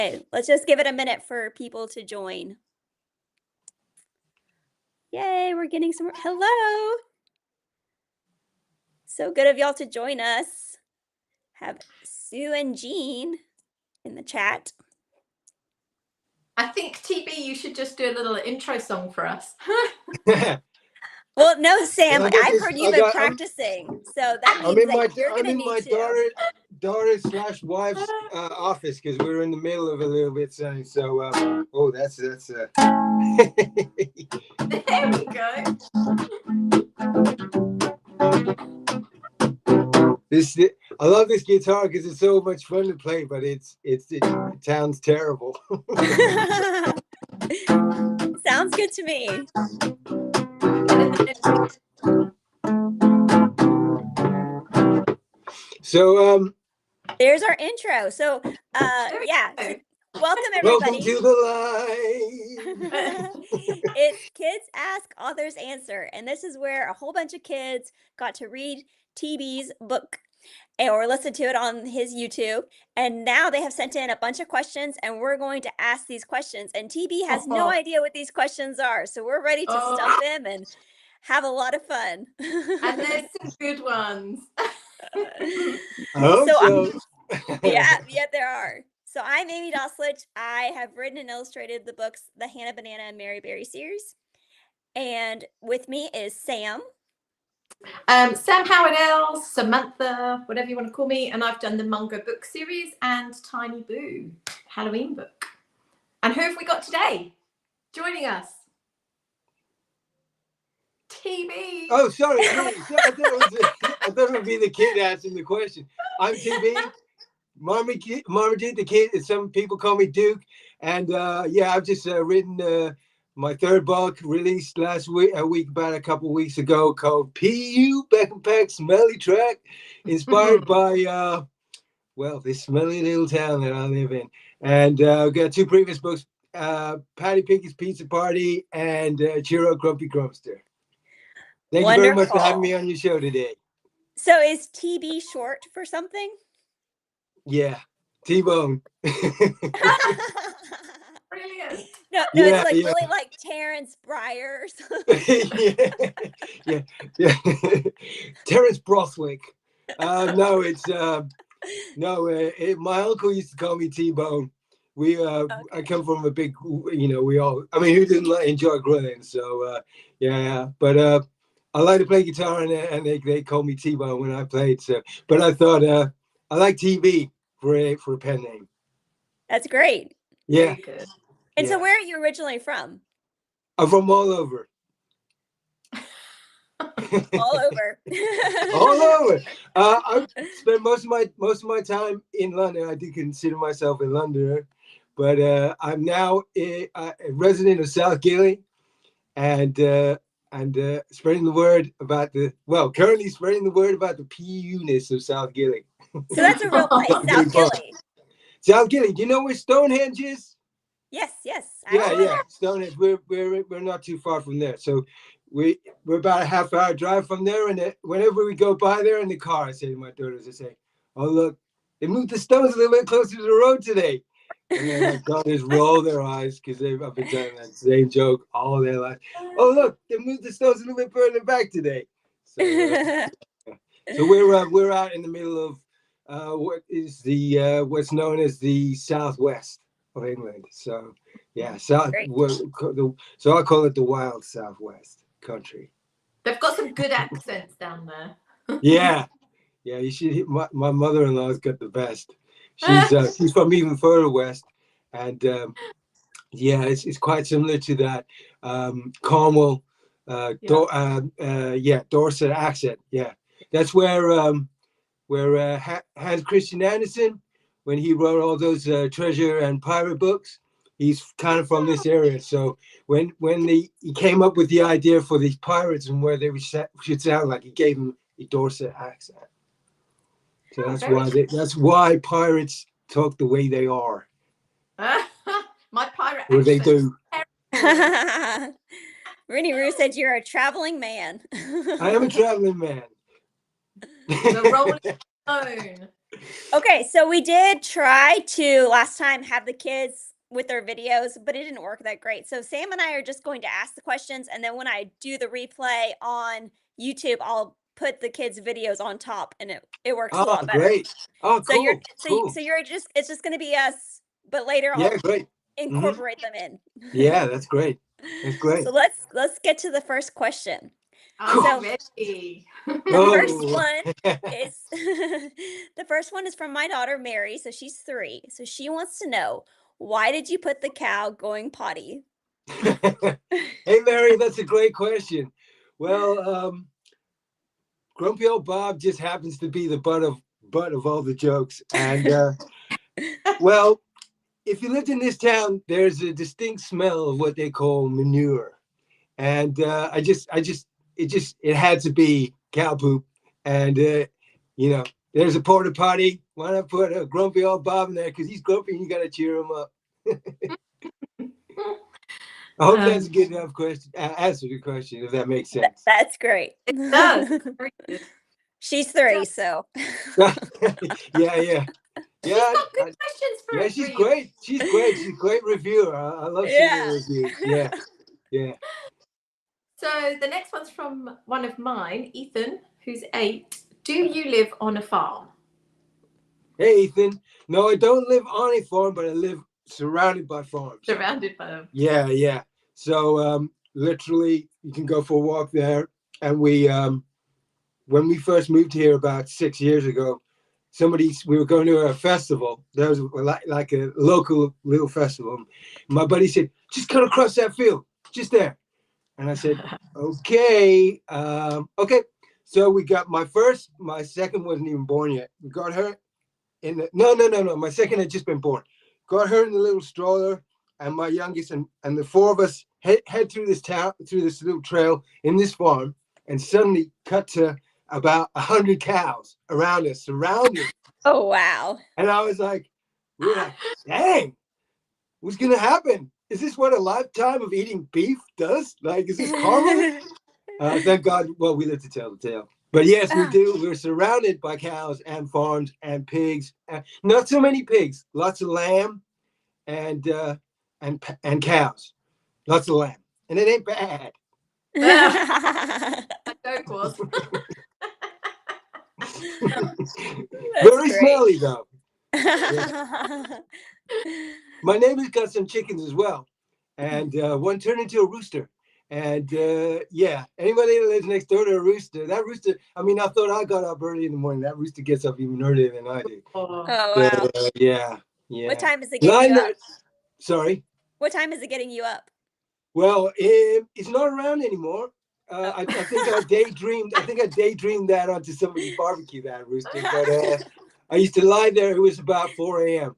Okay, let's just give it a minute for people to join. Yay, we're getting some. Hello. So good of y'all to join us. Have Sue and Jean in the chat. I think, TB, you should just do a little intro song for us. Well, no, Sam, I've heard you've been practicing, so that means you're going to need to. daughter/wife's office because we're in the middle of a little bit, Sonny. So, that's. There we go. I love this guitar because it's so much fun to play, but it sounds terrible. Sounds good to me. So there's our intro. So yeah, welcome everybody. Welcome to the live. It's Kids Ask, Authors Answer, and this is where a whole bunch of kids got to read TB's book or listen to it on his YouTube. And now they have sent in a bunch of questions, and we're going to ask these questions. And TB has no idea what these questions are, so we're ready to stump him and have a lot of fun. And there's some good ones. Yeah, there are. So I'm Amy Doslich. I have written and illustrated the books, the Hannah Banana and Mary Berry series. And with me is Sam. Sam Howard Els, Samantha, whatever you want to call me. And I've done the Mungo book series and Tiny Boo Halloween book. And who have we got today joining us? TB. Oh, sorry. I thought it would be the kid asking the question. I'm TB. Marmaduke, the kid. Some people call me Duke. And I've just written my third book, released last week, about a couple of weeks ago, called P.U. Beck and Peck Smelly Track, inspired by this smelly little town that I live in. And I've got two previous books, Patty Pinkett's Pizza Party and Chiro Grumpy Grumpster. Thank you very much for having me on your show today. So is TB short for something? Yeah, T-Bone. Brilliant. No, it's like really like Terrence Breyer or something. yeah. Terrence Brothwick. My uncle used to call me T-Bone. I come from a big, who didn't enjoy grilling? So, but I like to play guitar, and they call me T-Bone when I played. So, but I thought I like TV for a pen name. That's great. Yeah. Very good. And so, where are you originally from? I'm from all over. All over. All over. I spent most of my time in London. I do consider myself a Londoner, but I'm now a resident of South Gilly, and spreading the word about currently spreading the word about the PU-ness of South Gilly. So that's a real place, South Gilly. South Gilly. Do you know where Stonehenge is? Yes. Yeah. Stonehenge. We're not too far from there. So we're about a half-hour drive from there. And whenever we go by there in the car, I say to my daughters, "Oh look, they moved the stones a little bit closer to the road today." And then my daughters roll their eyes because I've been telling that same joke all their life. "Oh look, they moved the stones a little bit further back today." So we're out in the middle of what's known as the southwest of England. So so I call it the wild southwest country. They've got some good accents down there. Yeah, you should hear, my mother-in-law's got the best. She's from even further west, and it's quite similar to that Cornwall, Dorset accent. Yeah, that's where Hans Christian Andersen, when he wrote all those treasure and pirate books, he's kind of from this area. So when he came up with the idea for these pirates and where they should sound like, he gave them a Dorset accent. So that's why pirates talk the way they are. My pirate accent. What they do. Rooney Roo said you're a traveling man. I am a traveling man. The Rolling Stone. Okay, so we did try to last time have the kids with their videos, but it didn't work that great. So Sam and I are just going to ask the questions, and then when I do the replay on YouTube, I'll put the kids' videos on top, and it works a Oh, lot better. great. Oh, So you're cool. Cool. so you're just it's just going to be us, but later Yeah, I'll great. Hmm. incorporate them in. Yeah, that's great. That's great. So let's get to the first question. I'm So ready. the first Oh. one is the first one is from my daughter Mary. So she's 3. So she wants to know, why did you put the cow going potty? Hey, Mary, that's a great question. Well, Grumpy old Bob just happens to be the butt of all the jokes. And well, if you lived in this town, there's a distinct smell of what they call manure. And it had to be cow poop. And you know, there's a porta potty. Why not put a grumpy old Bob in there? Because he's grumpy and you got to cheer him up. I hope that's a good enough question. Answer the question, if that makes sense. That's great. It does. Very good. She's 3, so Yeah, yeah, She's yeah, got good questions for yeah. a She's 3-year-old. great. She's great. She's a great reviewer. I love seeing her yeah. reviews. Yeah, yeah. So the next one's from one of mine, Ethan, who's 8. Do you live on a farm? Hey, Ethan. No, I don't live on a farm, but I live surrounded by farms. Surrounded by them. Yeah, yeah. So literally, you can go for a walk there. And when we first moved here about 6 years ago, we were going to a festival. There was like a local little festival. My buddy said, "Just cut across that field, just there." And I said, "Okay, okay." So we got my second wasn't even born yet. We got her in the no. My second had just been born. Got her in the little stroller, and my youngest, and the 4 of us head through this town, through this little trail in this farm, and suddenly cut to about 100 cows around us, surrounding. Oh wow. And I was like, we were like, dang, what's gonna happen? Is this what a lifetime of eating beef does? Like, is this karma? Thank God. Well, we live to tell the tale. But yes, we do. We're surrounded by cows and farms and pigs. Not so many pigs. Lots of lamb and cows. Lots of lamb, and it ain't bad. Joke was. Very smelly though. My neighbor's got some chickens as well, and one turned into a rooster. And yeah, anybody that lives next door to a rooster, that rooster, I mean, I thought I got up early in the morning. That rooster gets up even earlier than I do. Oh wow. Yeah, yeah. What time is it getting you up? Sorry. What time is it getting you up? Well, it's not around anymore. I think I daydreamed. I think I daydreamed that onto somebody's barbecue, that rooster. But I used to lie there. It was about 4 a.m.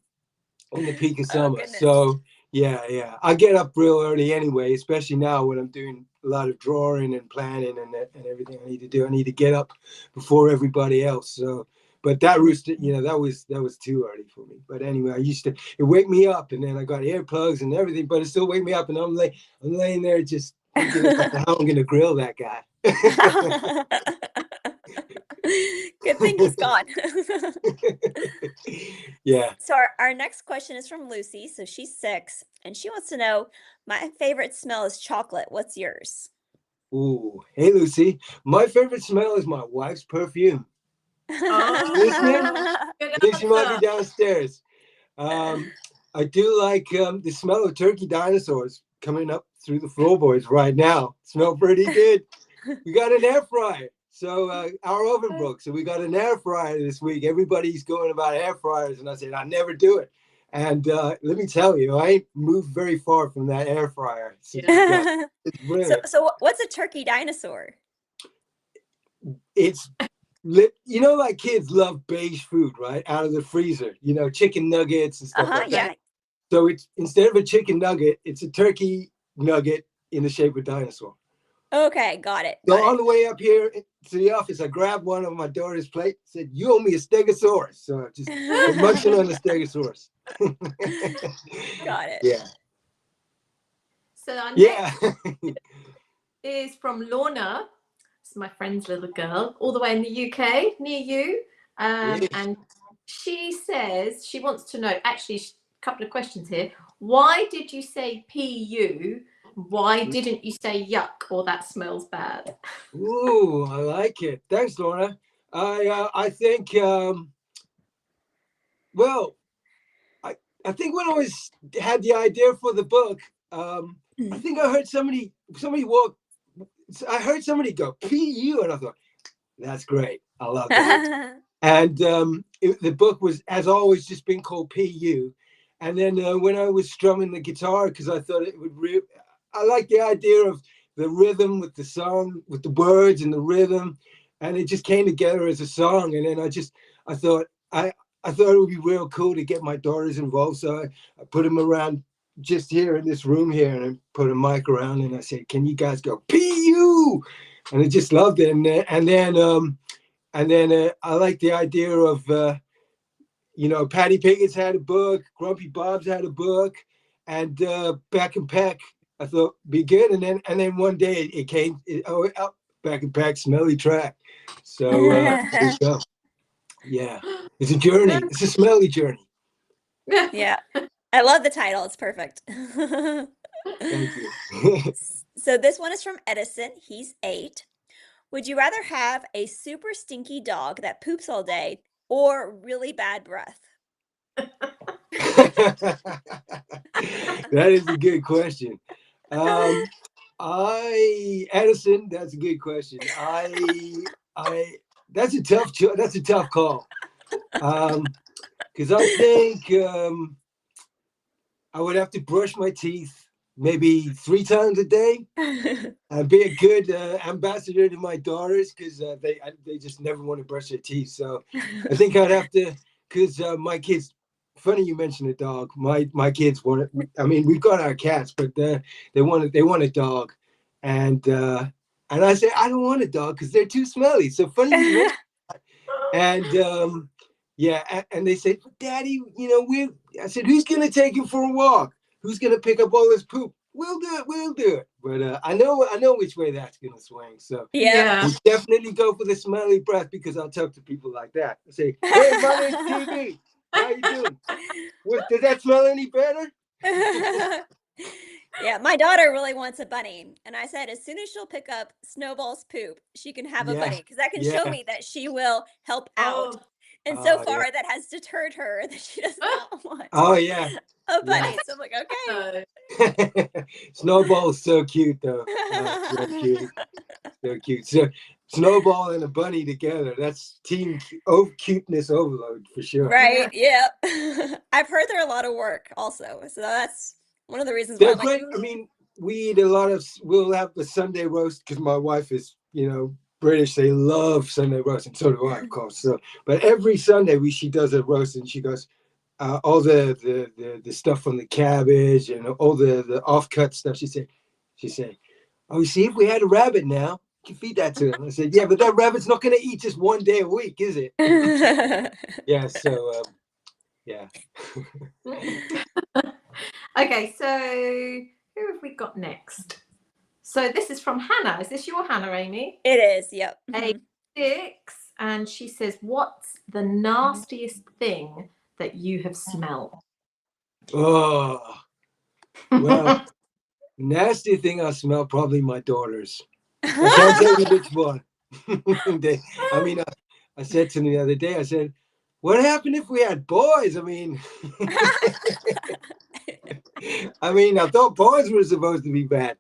in the peak of summer. Goodness. So yeah. I get up real early anyway, especially now when I'm doing a lot of drawing and planning and everything I need to do. I need to get up before everybody else. So, but that rooster, that was too early for me. But anyway, it wake me up, and then I got earplugs and everything, but it still wake me up, and I'm laying there just thinking about how I'm gonna grill that guy. Good thing he's gone. Yeah. So our next question is from Lucy. So she's 6, and she wants to know, my favorite smell is chocolate. What's yours? Ooh, hey Lucy. My favorite smell is my wife's perfume. Listening? I think she might be downstairs. I do like the smell of turkey dinosaurs coming up through the floorboards right now. Smell pretty good. We got an air fryer. So our oven broke. So we got an air fryer this week. Everybody's going about air fryers. And I said, I never do it. And let me tell you, I ain't moved very far from that air fryer. It's brilliant. So what's a turkey dinosaur? It's like kids love beige food, right? Out of the freezer, chicken nuggets and stuff like that. So it's, instead of a chicken nugget, it's a turkey nugget in the shape of a dinosaur. Okay, got it. So on the way up here to the office, I grabbed one of my daughter's plate, said, "You owe me a stegosaurus." So I just munching on the stegosaurus. Got it. Yeah. So our next is from Lorna. It's my friend's little girl, all the way in the UK, near you. And She says she wants to know, actually, a couple of questions here. Why did you say PU? Why didn't you say yuck or that smells bad? Ooh, I like it. Thanks, Lorna. I think well, I think when I was had the idea for the book, I think I heard somebody walk. I heard somebody go PU, and I thought that's great. I love that. And the book has always just been called PU. And then when I was strumming the guitar, because I thought it would I like the idea of the rhythm with the song, with the words and the rhythm, and it just came together as a song. And then I thought I thought it would be real cool to get my daughters involved. So I put them around just here in this room here, and I put a mic around, and I said, "Can you guys go PU?" And I just loved it. And then I like the idea of, Patty Piggett's had a book, Grumpy Bob's had a book, and Back and Peck. I thought be good, and then one day it came. Back and Peck, Smelly Track. So there you go. Yeah, it's a journey. It's a smelly journey. Yeah. I love the title. It's perfect. Thank you. So this one is from Edison. He's 8. Would you rather have a super stinky dog that poops all day or really bad breath? That is a good question. Edison, that's a good question. That's a tough call. Because I think I would have to brush my teeth maybe 3 times a day. I'd be a good ambassador to my daughters because they just never want to brush their teeth. So I think I'd have to, because my kids. Funny you mentioned a dog. My kids want it. I mean, we've got our cats, but they want a dog, and I say I don't want a dog because they're too smelly. So funny you mentioned that. And yeah, and they say, Daddy, I said, who's gonna take him for a walk? Who's gonna pick up all this poop? We'll do it. But I know which way that's gonna swing. So Yeah. we definitely go for the smelly breath because I'll talk to people like that. I say, hey, my name's TV. How you doing? Does that smell any better? Yeah, my daughter really wants a bunny. And I said, as soon as she'll pick up Snowball's poop, she can have a bunny because that can show Yeah. me that she will help out. Oh, And so Oh, far, that has deterred her that she does not want oh yeah. a bunny. So I'm like, okay. no. Snowball is so cute though. So cute. So cute. So Snowball and a bunny together. That's team cuteness overload for sure. Right. Yep. I've heard they're a lot of work also. So that's one of the reasons why They're I'm like, great. I mean, we eat a lot of. We'll have the Sunday roast because my wife is, British. They love Sunday roast, and so do I, of course. So, but every Sunday she does a roast, and she goes, all the stuff from the cabbage and all the offcut stuff. She said, oh, you see, if we had a rabbit now, you can feed that to him. I said, yeah, but that rabbit's not going to eat just one day a week, is it? Yeah. So, yeah. Okay, so who have we got next? So this is from Hannah. Is this your Hannah, Amy? It is. Yep. Age 6, and she says, "What's the nastiest thing that you have smelled?" Oh, well, nasty thing I smell probably my daughters. I can't tell you which one. I said to them the other day, I said, what happened if we had boys? I thought boys were supposed to be bad.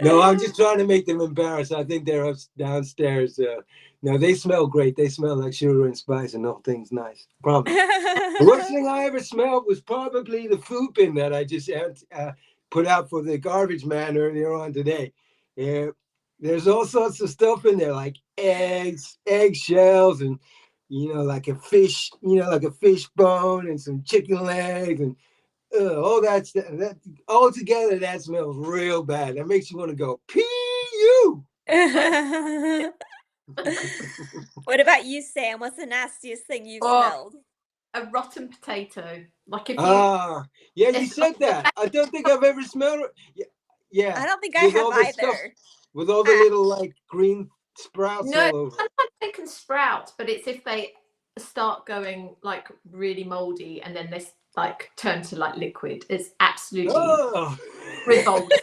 No, I'm just trying to make them embarrassed. I think they're downstairs. No, they smell great. They smell like sugar and spice and all things nice. Promise. The worst thing I ever smelled was probably the food bin that I just put out for the garbage man earlier on today. Yeah, there's all sorts of stuff in there, like eggs, eggshells, and like a fish, like a fish bone and some chicken legs and all that stuff. That all together, that smells real bad. That makes you want to go pee. What about you, Sam? What's the nastiest thing you've smelled? A rotten potato. Like if you. Yeah, you said that. I don't think I've ever smelled it. Yeah. I don't think I have either. Stuff, with all the little like green sprouts all over. Sometimes they can sprout, but it's if they start going like really moldy and then this like turn to like liquid. It's absolutely Oh. revolting.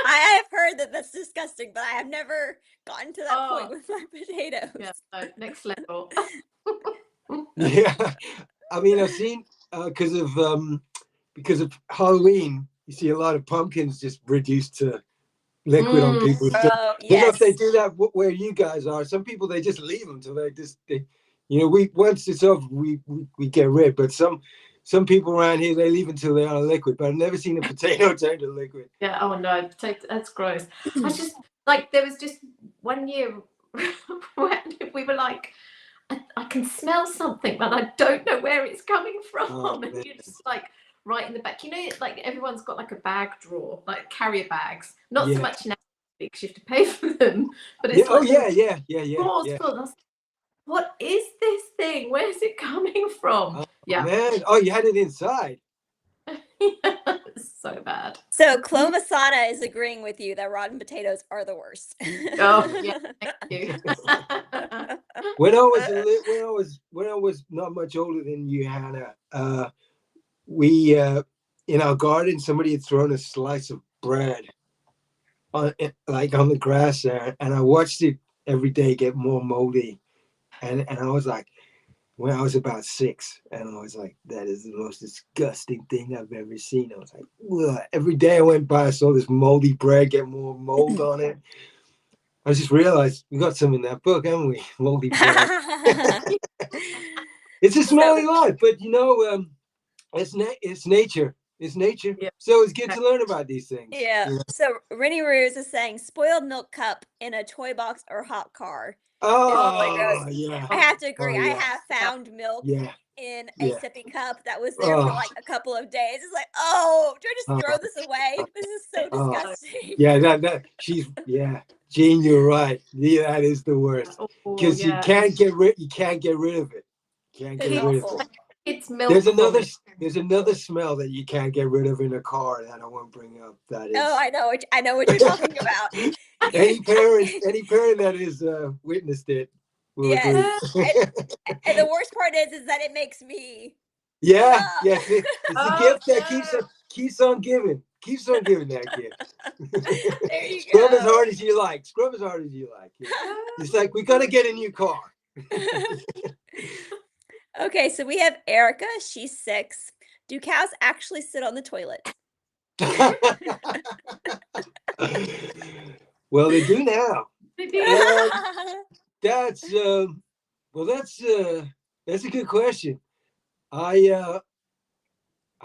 I have heard that that's disgusting, but I have never gotten to that point Oh. with my potatoes. Yeah, no, next level. Yeah. I mean, I've seen because of Halloween, you see a lot of pumpkins just reduced to liquid on people's doors. Oh, I don't know if they yes. do that where you guys are. Some people, they just leave them till they we once it's over, we get rid. But some people around here, they leave until they are liquid. But I've never seen a potato turn to liquid. Yeah. Oh no, that's gross. I was just like, there was just one year when we were like, I can smell something, but I don't know where it's coming from. Oh, And you're just like right in the back. You know, like everyone's got like a bag drawer, like carrier bags. Not so yeah. much now because you have to pay for them, but Yeah. it's Oh like yeah. drawers Yeah. full. And I was like, what is this thing? Where's it coming from? Oh, Yeah. man. Oh, you had it inside. It's so bad. So Chloe Masana is agreeing with you that rotten potatoes are the worst. Oh yeah, thank you. When I was not much older than you, Hannah, we in our garden, somebody had thrown a slice of bread on the grass there, and I watched it every day get more moldy, and I was like, when I was about 6, and I was like, that is the most disgusting thing I've ever seen. I was like, ugh. Every day I went by, I saw this moldy bread get more mold on it. I just realized we got some in that book, haven't we? Moldy bread. It's a smelly life, but it's nature. It's nature. Yeah. So it's good to learn about these things. Yeah. So Rennie Ruse is saying spoiled milk cup in a toy box or hot car. Oh, yeah. I have to agree. Oh, I yeah. have found milk Yeah. in a Yeah. sippy cup that was there for like a couple of days. It's like, oh, do I just throw Oh. this away? This is so Oh. disgusting. Yeah, Jean, you're right. Yeah, that is the worst. Because you can't get rid of it. Can't get It's rid of awful. it. It's milk. There's another smell that you can't get rid of in a car that I won't bring up. That is. Oh, I know what you're talking about. Any parent that has witnessed it will agree. And the worst part is that it makes me. Yeah, yes, it's the gift that keeps on giving. Keeps on giving that gift. There you Scrub go. as hard as you like. Scrub as hard as you like. Yeah. It's like, we gotta get a new car. Okay, so we have Erica. She's 6. Do cows actually sit on the toilet? Well, they do now. That's a good question. I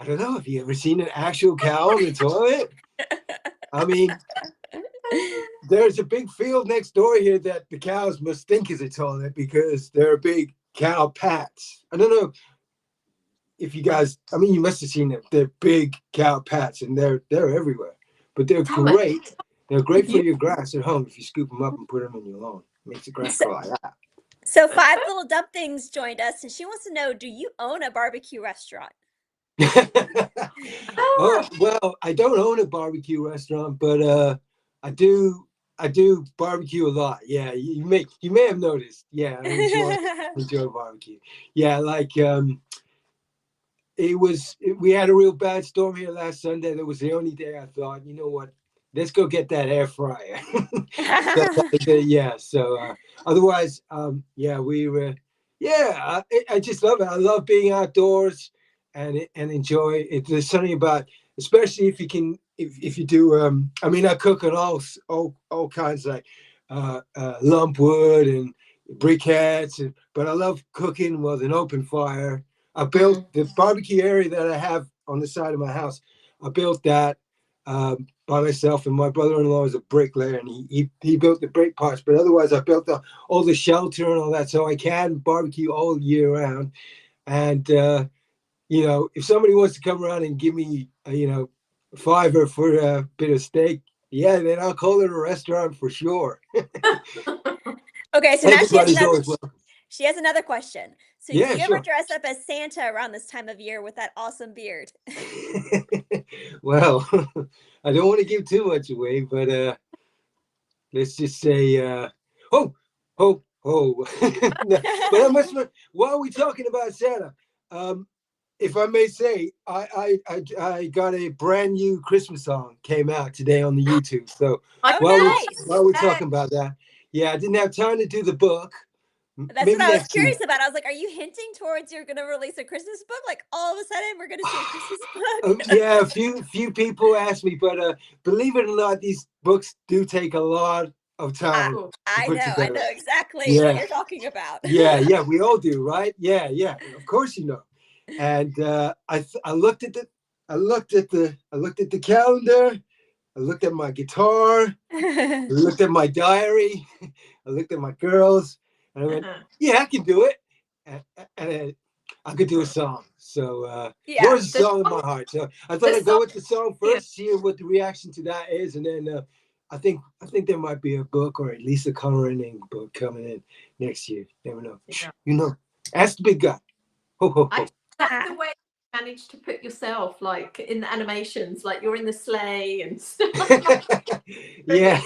don't know. Have you ever seen an actual cow on the toilet? I mean, there's a big field next door here that the cows must think is a toilet because there are big cow pats. I don't know if you guys, I mean, you must have seen them. They're big cow pats and they're everywhere. But they're great. They're great for your grass at home if you scoop them up and put them in your lawn. Makes the grass grow like that. So 5 Little Dumplings joined us and she wants to know, do you own a barbecue restaurant? Well, I don't own a barbecue restaurant, but I do barbecue a lot. Yeah, you may have noticed. Yeah, I enjoy barbecue. Yeah, like we had a real bad storm here last Sunday. That was the only day I thought, you know what, let's go get that air fryer. So otherwise, we were, I just love it. I love being outdoors and enjoy it. There's something about, especially if you can, if you do, I mean, I cook on all kinds, like lump wood and briquettes, but I love cooking with an open fire. I built the barbecue area that I have on the side of my house. I built that by myself, and my brother-in-law is a bricklayer, and he built the brick parts. But otherwise, I built all the shelter and all that, so I can barbecue all year round. And if somebody wants to come around and give me $5 for a bit of steak, yeah, then I'll call it a restaurant for sure. Okay, so now she has another question. So yeah, do you ever dress up as Santa around this time of year with that awesome beard? Well, I don't want to give too much away, but let's just say, hold Oh, no, but I must. While we're talking about Santa, if I may say, I got a brand new Christmas song came out today on the YouTube. So I while Oh, we nice. while we're talking about that, yeah, I didn't have time to do the book. That's what Maybe I was next year. curious about. I was like, are you hinting towards you're going to release a Christmas book? Like all of a sudden we're going to see a Christmas book? Yeah, a few people asked me, but believe it or not, these books do take a lot of I, time Cool. to put I together. know exactly what Yeah, you're talking about. yeah, we all do, right? Yeah, of course you know. And I looked at the calendar. I looked at my guitar. I looked at my diary. I looked at my girls, and I went, "Yeah, I can do it." And I could do a song. So Yeah. yours is a The song in my song, heart. So I the thought I'd go song, with the song yeah. first, see what the reaction to that is, and then I think there might be a book or at least a coloring book coming in next year. Never know. Yeah. You know, ask the big guy. Ho ho I ho. love the way you managed to put yourself like in the animations, like you're in the sleigh and stuff. Yeah.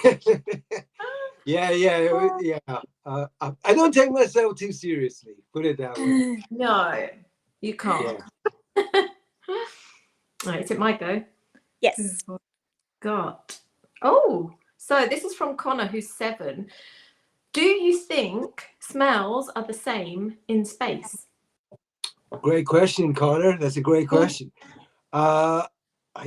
Yeah. I don't take myself too seriously. Put it that way. No, you can't. Yeah. Right, is it my go? Yes. Who've I got? Oh, so this is from Connor, who's 7. Do you think smells are the same in space? Great question, Connor. That's a great question. I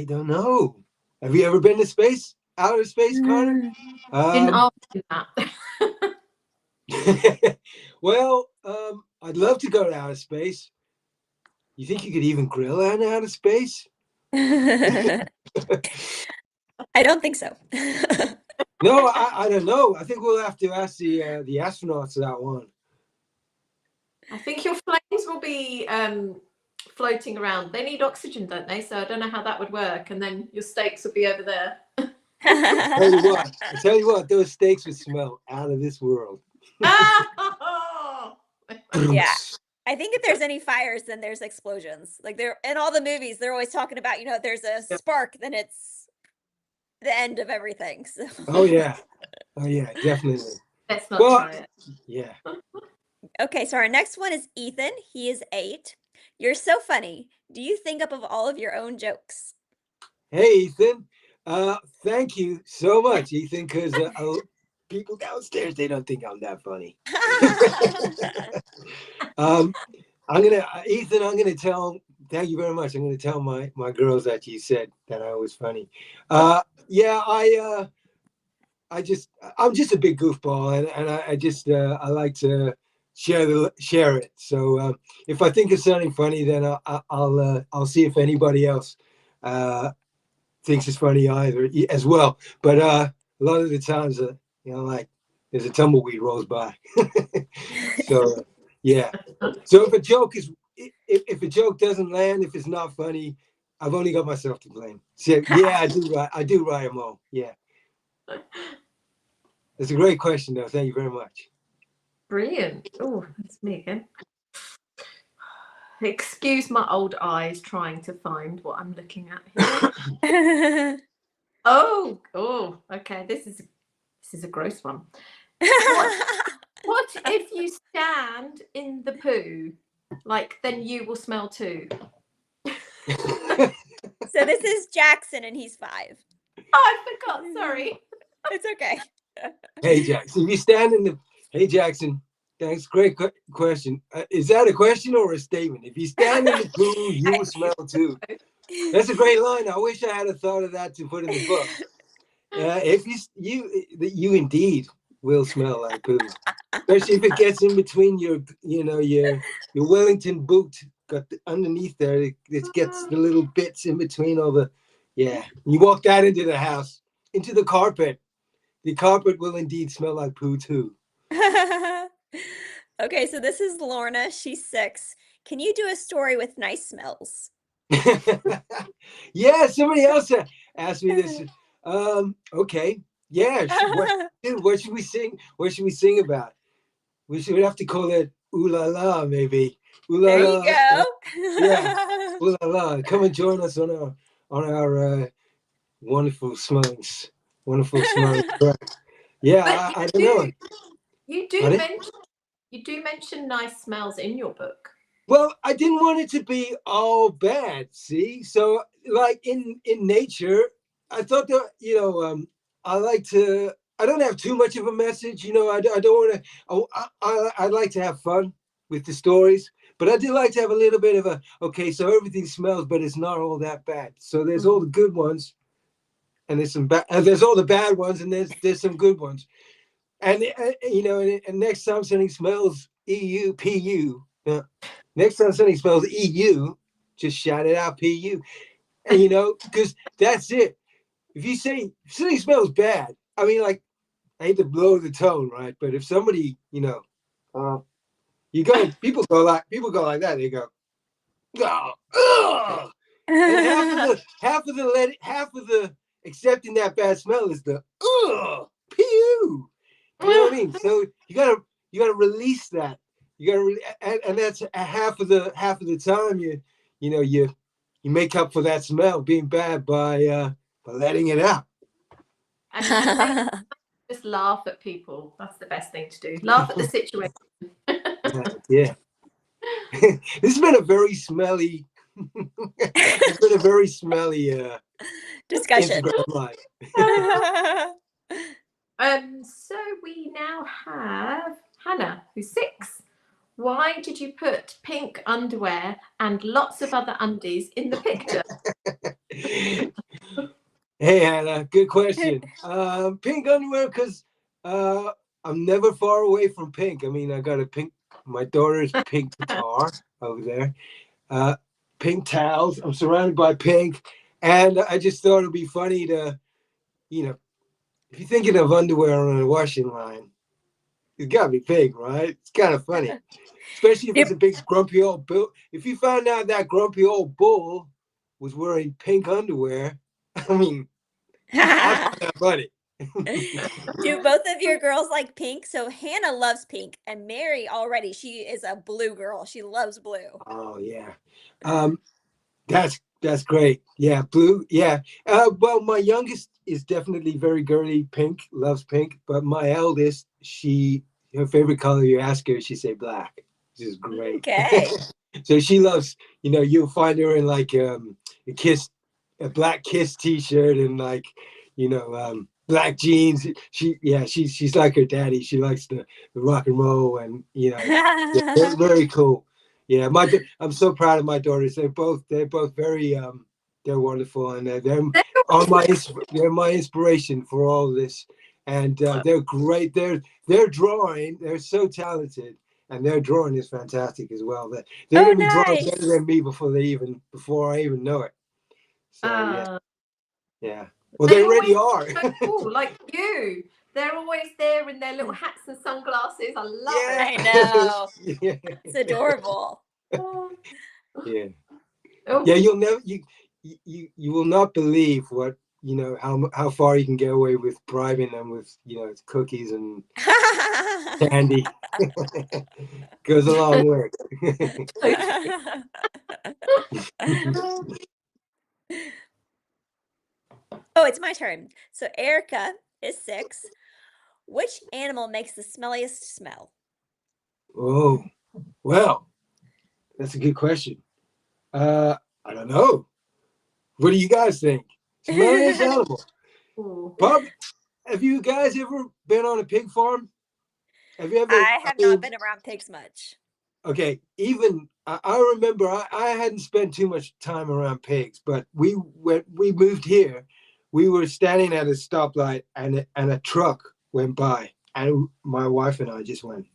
don't know. Have you ever been to space? Outer space, Connor? Didn't ask you that. Well, I'd love to go to outer space. You think you could even grill out in outer space? I don't think so. No, I don't know. I think we'll have to ask the astronauts that one. I think your flames will be floating around. They need oxygen, don't they? So I don't know how that would work. And then your steaks will be over there. I tell you what, those steaks would smell out of this world. Yeah. I think if there's any fires, then there's explosions. Like they're in all the movies, they're always talking about, there's a spark, then it's the end of everything. So. Oh yeah, definitely. Let's not try it. Yeah. Okay, so our next one is Ethan. He is 8. You're so funny. Do you think up of all of your own jokes? Hey, Ethan. Thank you so much, Ethan, because people downstairs, they don't think I'm that funny. Thank you very much. I'm gonna tell my girls that you said that I was funny. Yeah, I'm just a big goofball, and I like to share it. So if I think of something funny, then I'll see if anybody else thinks it's funny either as well. But a lot of the times, like there's a tumbleweed rolls by. So yeah. So if a joke doesn't land, if it's not funny, I've only got myself to blame. So yeah, I do write them all. Yeah. It's a great question, though. Thank you very much. Brilliant. Oh, that's me again. Excuse my old eyes trying to find what I'm looking at here. Oh, okay. This is a gross one. What if you stand in the poo? Like, then you will smell too. So this is Jackson, and he's 5. Oh, I forgot. Sorry. It's okay. Hey, Jackson. If you stand in the... Hey, Jackson. Thanks. Great question. Is that a question or a statement? If you stand in the poo, you will smell too. That's a great line. I wish I had a thought of that to put in the book. If you indeed will smell like poo, especially if it gets in between your Wellington boot, got underneath there. It gets the little bits in between all the. Yeah, you walk that into the house, into the carpet. The carpet will indeed smell like poo too. Okay, so this is Lorna. She's 6. Can you do a story with nice smells? Yeah, somebody else asked me this. Okay. Yeah. What should we sing? What should we sing about? We should have to call it Ooh La La, maybe. Ooh La There La. you go. Yeah. Ooh La La. Come and join us on our wonderful smelling track. Yeah, I don't know. You do Pardon? mention you do mention nice smells in your book. Well, I didn't want it to be all bad, see? So like in nature, I thought that, I don't have too much of a message, I don't want to, I like to have fun with the stories, but I do like to have a little bit of okay, so everything smells, but it's not all that bad. So there's all the good ones, and there's some bad, and there's all the bad ones, and there's some good ones. And, and next time something smells EUPU, next time something smells EU, just shout it out PU. And, because that's it. If you say something smells bad, I mean, like, I hate to blow the tone, right? But if somebody, people go like that. They go, oh, ugh. And half of the accepting that bad smell is the ugh, PU. You know what I mean? So you gotta release that. You gotta, and that's half of the time you make up for that smell being bad by letting it out. And just laugh at people. That's the best thing to do. Laugh at the situation. Yeah. This has been a very smelly. It's been a very smelly discussion. Instagram live. So we now have Hannah, who's 6. Why did you put pink underwear and lots of other undies in the picture? Hey, Hannah, good question. Pink underwear because I'm never far away from pink. I mean, I got my daughter's pink guitar over there. Pink towels. I'm surrounded by pink. And I just thought it'd be funny to, if you're thinking of underwear on a washing line, it's got to be pink, right? It's kind of funny. Especially if it's a big grumpy old bull. If you found out that grumpy old bull was wearing pink underwear, I mean, I find that funny. Do both of your girls like pink? So Hannah loves pink, and Mary already, she is a blue girl. She loves blue. Oh yeah, that's great. Yeah, blue. Yeah. Well, my youngest is definitely very girly, pink, loves pink. But my eldest, her favorite color, you ask her, she say black. This is great. Okay. So she loves, you'll find her in like a black Kiss T-shirt and like, black jeans. She's like her daddy. She likes the rock and roll and they're very cool. Yeah, I'm so proud of my daughters. They're both very they're wonderful and they're my inspiration for all of this. And they're great. They're drawing. They're so talented. And their drawing is fantastic as well. They're going to be drawing better than me before I even know it. So yeah. Well, they already are. So cool, like you. They're always there in their little hats and sunglasses. I love it. I know. Yeah. It's adorable. Yeah. Yeah. You'll never you will not believe what how far you can get away with bribing them with cookies and candy. Goes a long way. Oh, it's my turn. So Erica is 6. Which animal makes the smelliest smell? Oh, well, that's a good question. I don't know. What do you guys think? Smelliest animal. Bob, have you guys ever been on a pig farm? Have you ever? I have not been around pigs much. Okay, even I remember I hadn't spent too much time around pigs, but when we moved here, we were standing at a stoplight and a truck went by, and my wife and I just went,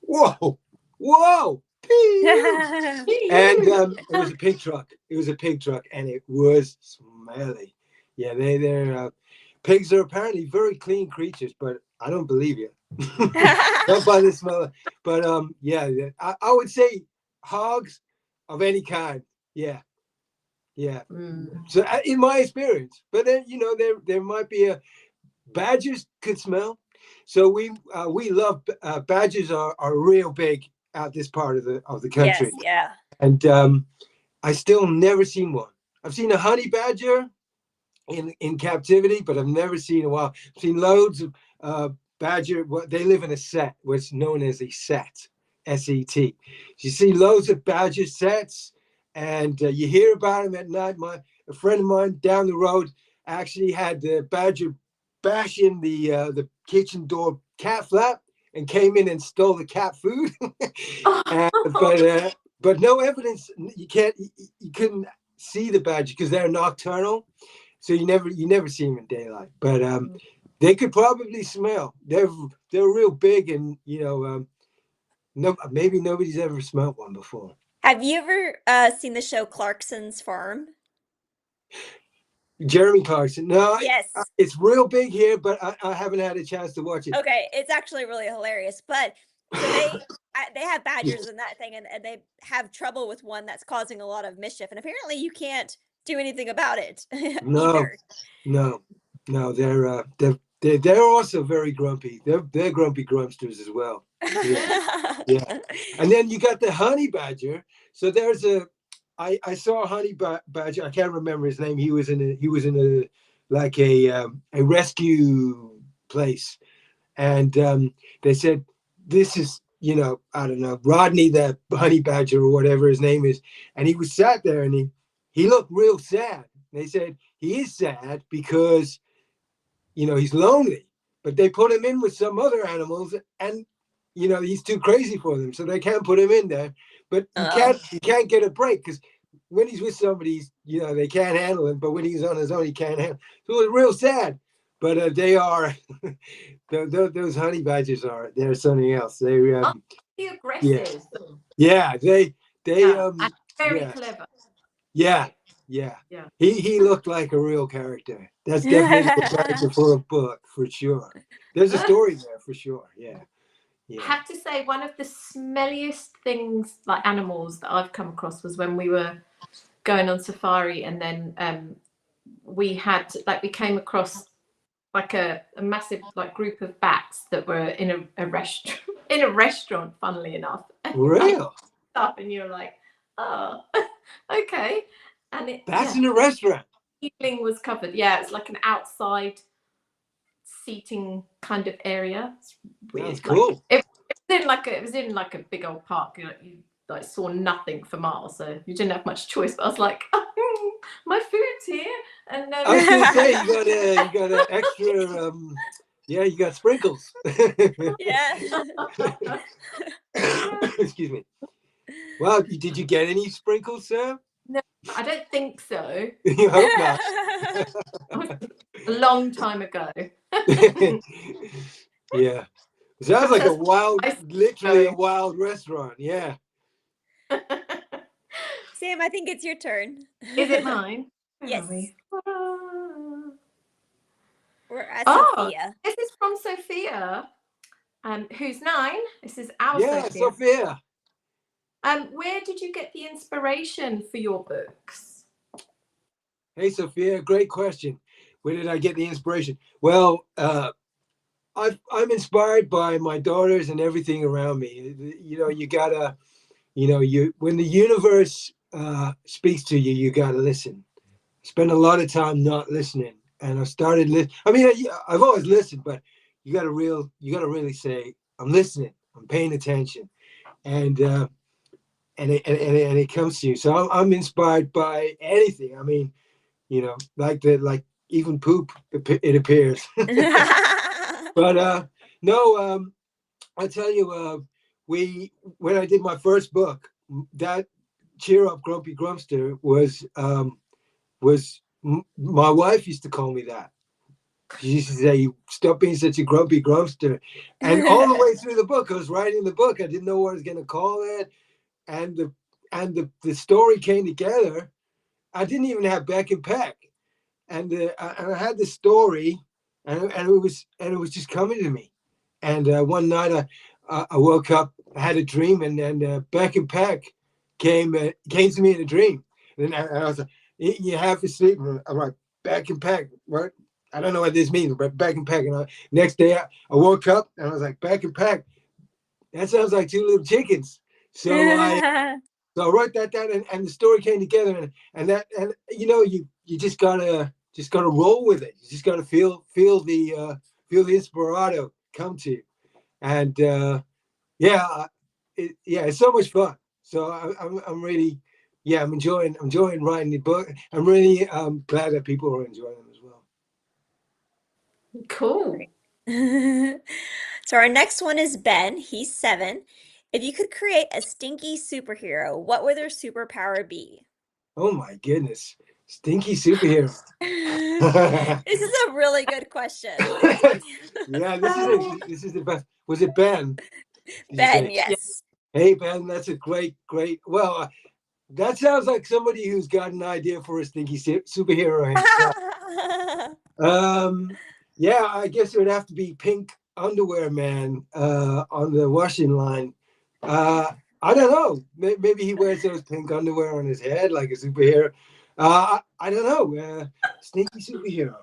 "Whoa, whoa!" And it was a pig truck. It was a pig truck, and it was smelly. Yeah, they're pigs are apparently very clean creatures, but I don't believe you. Not by the smell. But yeah, I would say hogs of any kind. Yeah. So in my experience, but then there might be badgers could smell. So we love badgers are real big out this part of the country. Yes, yeah. And I still never seen one. I've seen a honey badger in captivity, but I've never seen a wild. I've seen loads of badger. They live in a set, what's known as a set, S-E-T. You see loads of badger sets, and you hear about them at night. A friend of mine down the road actually had the badger bash in the kitchen door cat flap and came in and stole the cat food. But no evidence. You couldn't see the badger because they're nocturnal, so you never see them in daylight. But they could probably smell. They're real big, and no, maybe nobody's ever smelled one before. Have you ever seen the show Clarkson's Farm? Jeremy Clarkson. No, Yes. it's real big here, but I haven't had a chance to watch it. Okay, it's actually really hilarious. But so they have badgers in that thing, and they have trouble with one that's causing a lot of mischief. And apparently, you can't do anything about it either. No. They're also very grumpy. They're grumpy grumpsters as well. Yeah. And then you got the honey badger. So there's I saw a honey badger. I can't remember his name. He was in a like a rescue place, and they said this is I don't know, Rodney the honey badger or whatever his name is, and he was sat there and he looked real sad. They said he is sad because he's lonely, but they put him in with some other animals, and he's too crazy for them, so they can't put him in there. But you can't get a break because when he's with somebody, they can't handle him. But when he's on his own, he can't handle. So it's real sad. But they are those honey badgers they're something else. They're aggressive. Yeah, they and very clever. Yeah. He looked like a real character. That's definitely a character for a book for sure. There's a story there for sure. Yeah. I have to say, one of the smelliest things, like animals, that I've come across was when we were going on safari, and then we came across like a massive like group of bats that were in a restaurant, funnily enough. Real stuff, and you're like, oh, okay. And bats in a restaurant. The ceiling was covered. Yeah, it's like an outside seating kind of area. It's weird. That's cool. It was in like a big old park. You like saw nothing for miles, so you didn't have much choice. But I was like, oh, my food's here, and I was gonna say you got an extra. You got sprinkles. Yeah. Excuse me. Well, did you get any sprinkles, Sam? No, I don't think so. You hope not. A long time ago. Yeah. Sounds like literally a wild restaurant. Yeah. Sam, I think it's your turn. Is it mine? Yes. We're at Sophia. This is from Sophia, who's 9. This is our Sophia. Where did you get the inspiration for your books? Hey, Sophia, great question. Where did I get the inspiration? Well, I'm inspired by my daughters and everything around me. You gotta, when the universe speaks to you, you gotta listen. Spend a lot of time not listening, and I started I've always listened, but you gotta really say, I'm listening, I'm paying attention, and it comes to you. So I'm inspired by anything. I mean, like even poop, it appears. But no, I tell you, when I did my first book, that Cheer Up Grumpy Grumpster was my wife used to call me that. She used to say, "Stop being such a grumpy grumpster." And all the way through the book, I was writing the book. I didn't know what I was going to call it, and the story came together. I didn't even have Beck and Peck, and I had the story, and it was just coming to me. And one night I woke up, I had a dream, and Beck and Peck came to me in a dream, and I was like, "You have to sleep." I'm like, "Beck and Peck, what?" I don't know what this means, but Beck and Peck. And next day I woke up and I was like, "Beck and Peck, that sounds like 2 little chickens." So I wrote that down, and the story came together, and you just gotta roll with it. You just gotta feel the inspirato come to. And it's so much fun. So I'm really, I'm enjoying writing the book. I'm really glad that people are enjoying them as well. Cool. So our next one is Ben. He's 7. If you could create a stinky superhero, what would their superpower be? Oh my goodness, stinky superhero. This is a really good question. Yeah, this is the best. Was it Ben? Did you Ben, say? yes. Hey Ben, that's a great. Well, that sounds like somebody who's got an idea for a stinky superhero himself. Yeah, I guess it would have to be Pink Underwear Man on the washing line. I don't know. Maybe he wears those pink underwear on his head like a superhero. I don't know. Stinky superhero.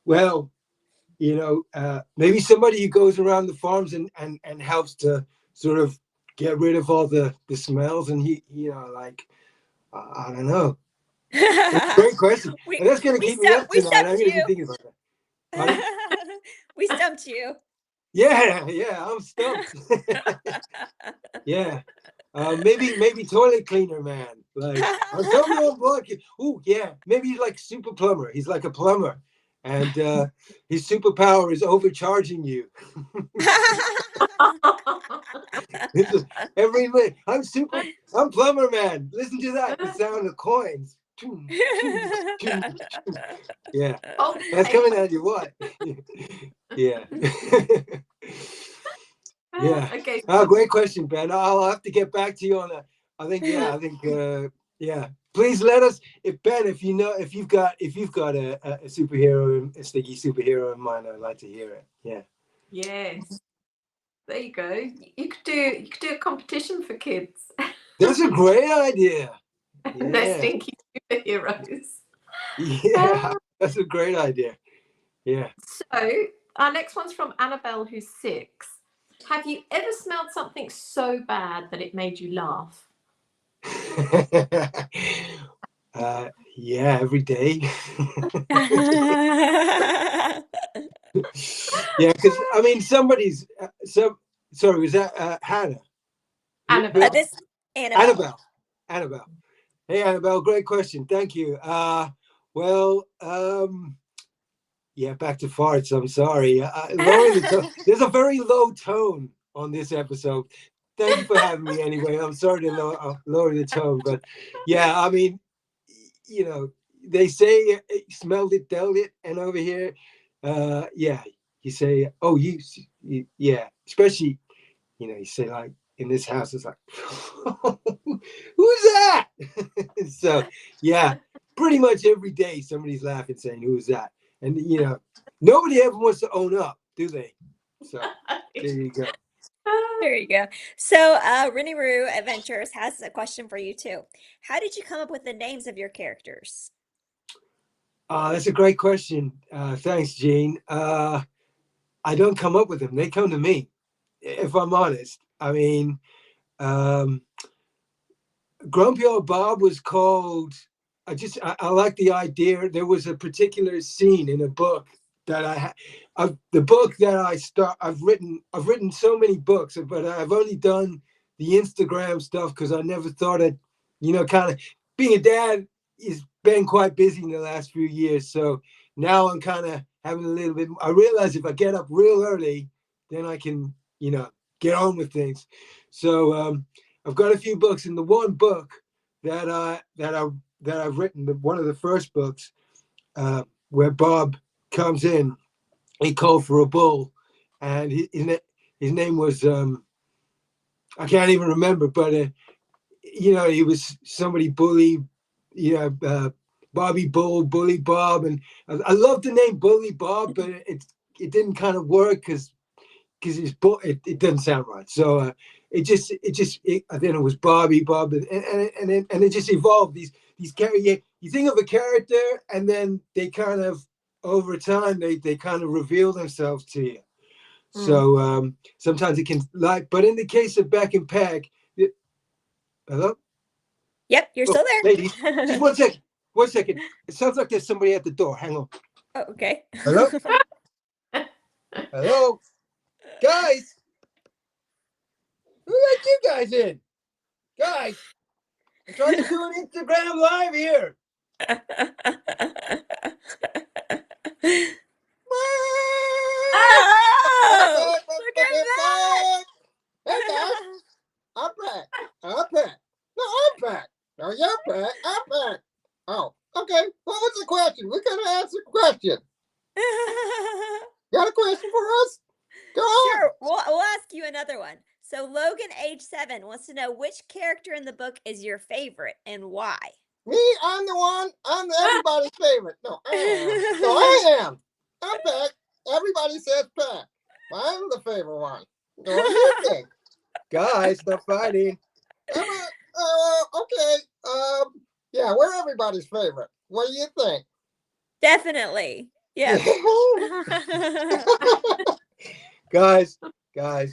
Well, maybe somebody who goes around the farms and helps to sort of get rid of all the smells, and I don't know. That's a great question. And that's going to keep me up tonight. I'm going to be thinking about that. Pardon? We stumped you. Yeah, I'm stumped. Yeah. Maybe toilet cleaner man. Like Antonio Blanc. Oh yeah, maybe he's like super plumber. He's like a plumber, and his superpower is overcharging you. Every minute, I'm plumber man. Listen to that, the sound of coins. Yeah, that's coming out of your what? Yeah. Yeah. Okay. Oh, great question, Ben. I'll have to get back to you on that. Yeah. Please let us, if you've got a superhero, a sticky superhero in mind, I'd like to hear it. Yeah. Yes. There you go. You could do a competition for kids. That's a great idea. They're stinky superheroes. Yeah, that's a great idea. Yeah. So our next one's from Annabelle, who's 6. Have you ever smelled something so bad that it made you laugh? Yeah, every day. Yeah, because I mean, somebody's sorry, was that Hannah? Annabelle. This Annabelle. Annabelle. Hey, Annabelle, great question. Thank you. Well, yeah, back to farts. I'm sorry. There's a very low tone on this episode. Thank you for having me anyway. I'm sorry to lower the tone, but yeah, I mean, they say smelled it, dealt it, and over here, yeah, you say, oh, yeah, especially, you say like in this house, it's like, who's that? So yeah, pretty much every day somebody's laughing saying, who's that? And nobody ever wants to own up, do they? So there you go. There you go. So Rennie Roo Adventures has a question for you too. How did you come up with the names of your characters? That's a great question. Thanks, Gene. I don't come up with them. They come to me, if I'm honest. I mean, Grumpy Old Bob was called, I like the idea. There was a particular scene in a book that I've written so many books, but I've only done the Instagram stuff because I never thought kind of being a dad has been quite busy in the last few years. So now I'm kind of having a little bit, I realize if I get up real early, then I can, get on with things. So, I've got a few books, and the one book that I've written, one of the first books, where Bob comes in, he called for a bull, and his name was I can't even remember, but he was somebody bully, Bobby Bull, Bully Bob, and I love the name Bully Bob, but it didn't kind of work because it doesn't sound right. So I then it was Bobby Bob, and it just evolved. These characters, you think of a character, and then they kind of over time they kind of reveal themselves to you. So sometimes it can but in the case of Beck and Peg, hello. Yep, you're still there. Ladies, just 1 second. 1 second. It sounds like there's somebody at the door. Hang on. Oh, okay. Hello. Hello. Guys, who let you guys in? Guys, I'm trying to do an Instagram live here. Oh, look at that. Hey guys, I'm back. I'm back. No, I'm back. No, you're back. I'm back. Oh, okay. What was the question? We're gonna answer the question. Got a question for us? Go on. Sure, we'll ask you another one. So Logan, age 7, wants to know which character in the book is your favorite and why. Me, I'm the one. I'm everybody's favorite. No, I am. No, I am. I'm back. Everybody says back. I'm the favorite one. What do you think? Guys, stop fighting. Okay. Yeah, we're everybody's favorite. What do you think? Definitely. Yeah. Guys. Yeah.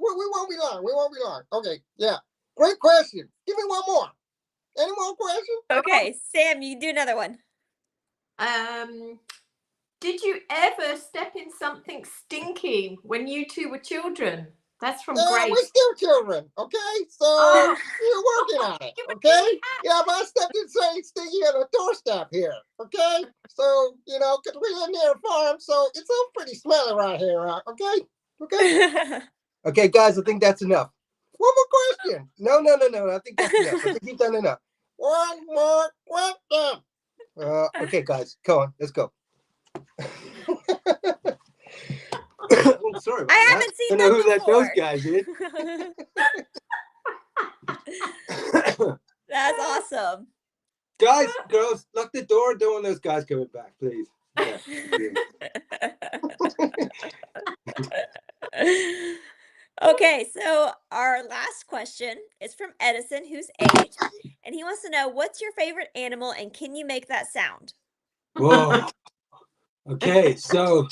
We won't be long. We won't be long. Okay, yeah. Great question. Give me one more. Any more questions? Okay, Sam, you do another one. Did you ever step in something stinky when you two were children? That's from Grace. We're still children, okay? So we're working on it, okay? Yeah, but I stepped in something stinky on a doorstep here, okay? So, because we live near a farm, so it's all pretty smelly right here, okay? Okay? Okay, guys, I think that's enough. One more question. No. I think that's enough. I think you've done enough. One more question. Okay, guys, come on, let's go. Oh, sorry about I haven't seen them who let those before. guys in. That's awesome. Guys, girls, lock the door. Don't want those guys coming back, please. Yeah. Okay, so our last question is from Edison, who's 8, and he wants to know what's your favorite animal and can you make that sound? Whoa. Okay, so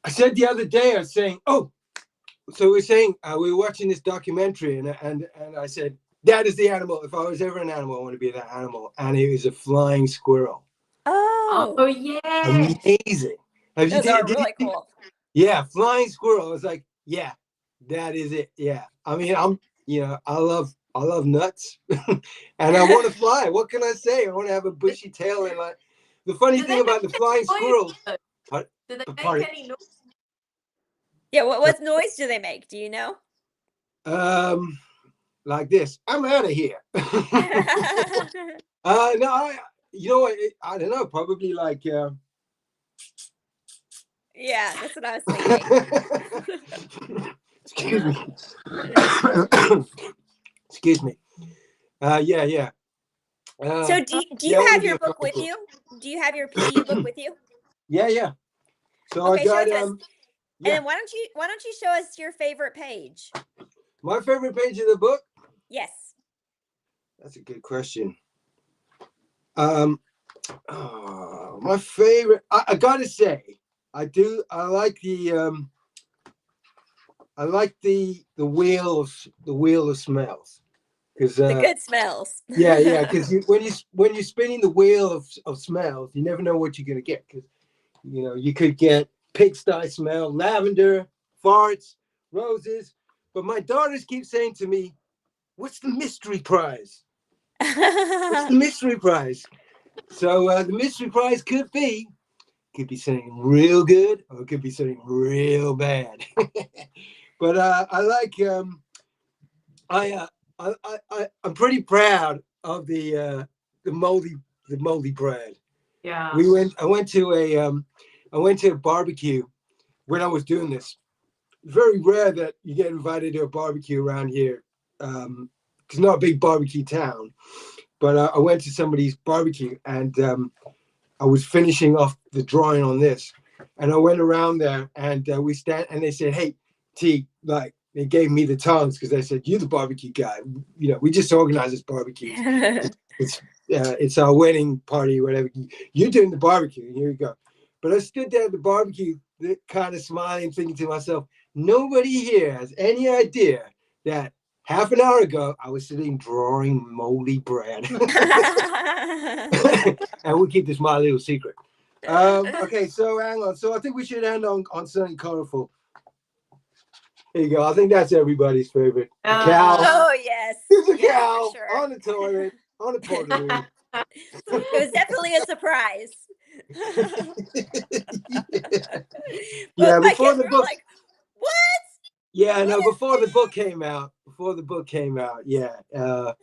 I said the other day, I was saying, so we were watching this documentary, and I said, that is the animal. If I was ever an animal, I want to be that animal. And it was a flying squirrel. Oh yeah. Amazing. Those are really cool. Yeah, flying squirrel. I was like, yeah, that is it. Yeah. I mean, I love nuts. And I want to fly. What can I say? I want to have a bushy tail and like the funny thing about the flying squirrels. Do they make any noise? Yeah, what noise do they make? Do you know? Like this. I'm out of here. No, you know what? I don't know. Probably like. Yeah, that's what I was thinking. Excuse me. Excuse me. Yeah. So do you have your book with you? Do you have your PE book with you? Yeah. So okay, I got show it to us. Yeah. And then why don't you show us your favorite page? My favorite page of the book? Yes. That's a good question. My favorite. I gotta say, I like the wheel of smells. Because the good smells. Yeah. Because when you're spinning the wheel of smells, you never know what you're gonna get. Because you could get pigsty smell, lavender, farts, roses. But my daughters keep saying to me, "What's the mystery prize? What's the mystery prize?" So the mystery prize could be something real good, or it could be something real bad. But I like. I'm pretty proud of the moldy bread. Yeah. I went to a barbecue when I was doing this. It's very rare that you get invited to a barbecue around here. It's not a big barbecue town, but I went to somebody's barbecue and I was finishing off the drawing on this, and I went around there and we stand and they said, "Hey, T," like they gave me the tongs because they said, "You're the barbecue guy. We just organized this barbecue. It's our wedding party, whatever. You're doing the barbecue, and here you go." But I stood there at the barbecue, kind of smiling, thinking to myself, nobody here has any idea that half an hour ago I was sitting drawing moldy bread. And we'll keep this my little secret. Okay, so hang on. So I think we should end on something colorful. There you go. I think that's everybody's favorite. The Uh, cow. Oh yes. There's a Yes, cow for sure. on the toilet, on the portaloo. It was definitely a surprise. Yeah, Both my before kids the were book. like, "What? Yeah, What no, is before the book came out. Before the book came out. Yeah. I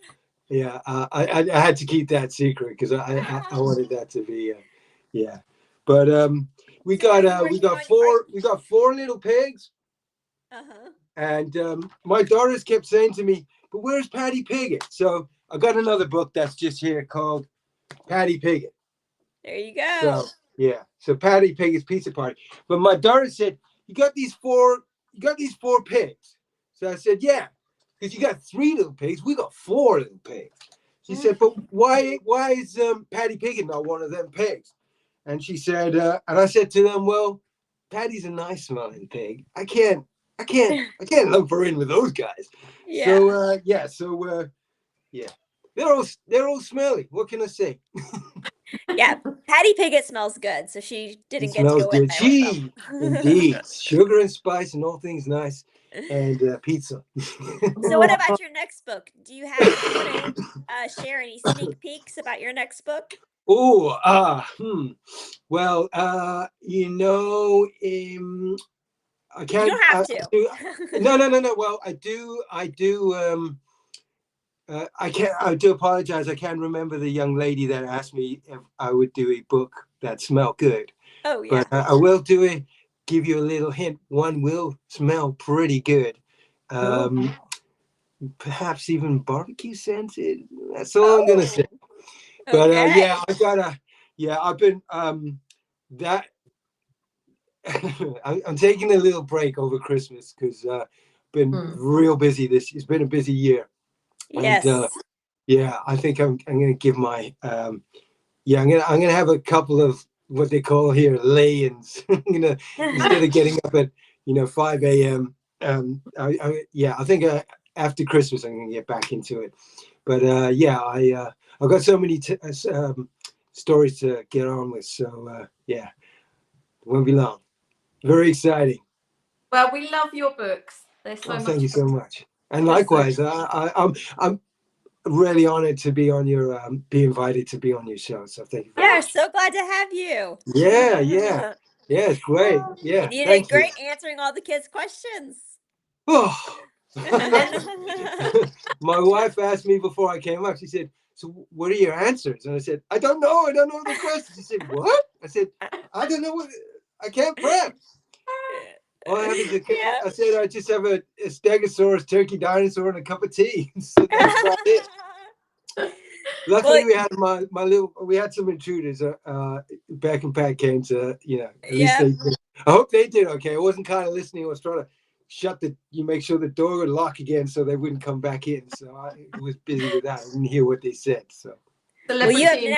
had to keep that secret because I wanted that to be. Yeah. But we So are got you working on? we got four little pigs. Uh-huh. And my daughters kept saying to me, "But where's Patty Piglet?" So I got another book that's just here called Patty Piglet. There you So go. yeah, so Patty Piglet's Pizza Party. But my daughter said, you got these four pigs." So I said, "Yeah, because you got three little pigs. We got four little pigs." She said, "But why is Patty Piglet not one of them pigs?" And she said, and I said to them, "Well, Patty's a nice smelling pig. I can't lump her in with those guys." Yeah. So yeah, yeah, they're all smelly. What can I say? Yeah. Patty Piglet smells good, so she It didn't get to smells go in good. there with Cheese, indeed, sugar and spice and all things nice, them. and pizza. So what about your next book? Do you want to share any sneak peeks about your next book? Oh, well, I You can't. don't have to. No. Well, I do. I can't. I do apologize. I can't remember the young lady that asked me if I would do a book that smelled good, Oh yeah. but I will do it. Give you a little hint. One will smell pretty good. Um, Perhaps even barbecue scented. That's all I'm gonna say. But Okay. yeah, I gotta. Yeah, I've been that. I'm taking a little break over Christmas because been real busy this. It's been a busy year, and Yes. yeah, I think I'm gonna give my yeah, I'm gonna have a couple of what they call here lay-ins. I'm gonna instead of getting up at 5 a.m. Yeah, I think after Christmas I'm gonna get back into it. But yeah, I've got so many stories to get on with. So yeah, it won't be long. Very exciting. Well, we love your books. They're so Oh, much thank you so fun. much. And They're so likewise, I'm really honored to be on your be invited to be on your show. So thank you very Yeah, much. so glad to have you. Yeah, it's great. And Yeah, you did thank you. great answering all the kids' questions. Oh. And My wife asked me before I came up. She said, "So what are your answers?" And I said, "I don't know. I don't know the questions." She said, "What?" I said, "I don't know what. I can't prep. All I have is Yeah. I said, "I just have a stegosaurus, turkey dinosaur, and a cup of tea." So that's about it. Well, Luckily, we had we had some intruders. Beck and Pat came to, at least yeah. I hope they did okay. I wasn't kind of listening. I was trying to make sure the door would lock again so they wouldn't come back in. So I was busy with that. I didn't hear what they said. So Well, you celebrity.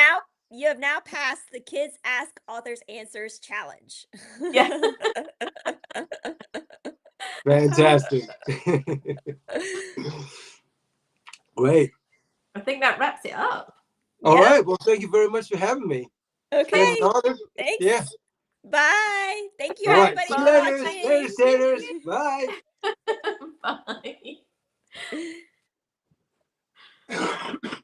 have now passed the Kids Ask Authors Answers challenge. Yeah. fantastic. Great. I think that wraps it up. All Yep. right. Well, thank you very much for having me. It's been an Okay. honor. Thanks. Yeah. Bye. Thank you, All right. everybody, See you for later. Later, watching. Saters. Bye. Bye.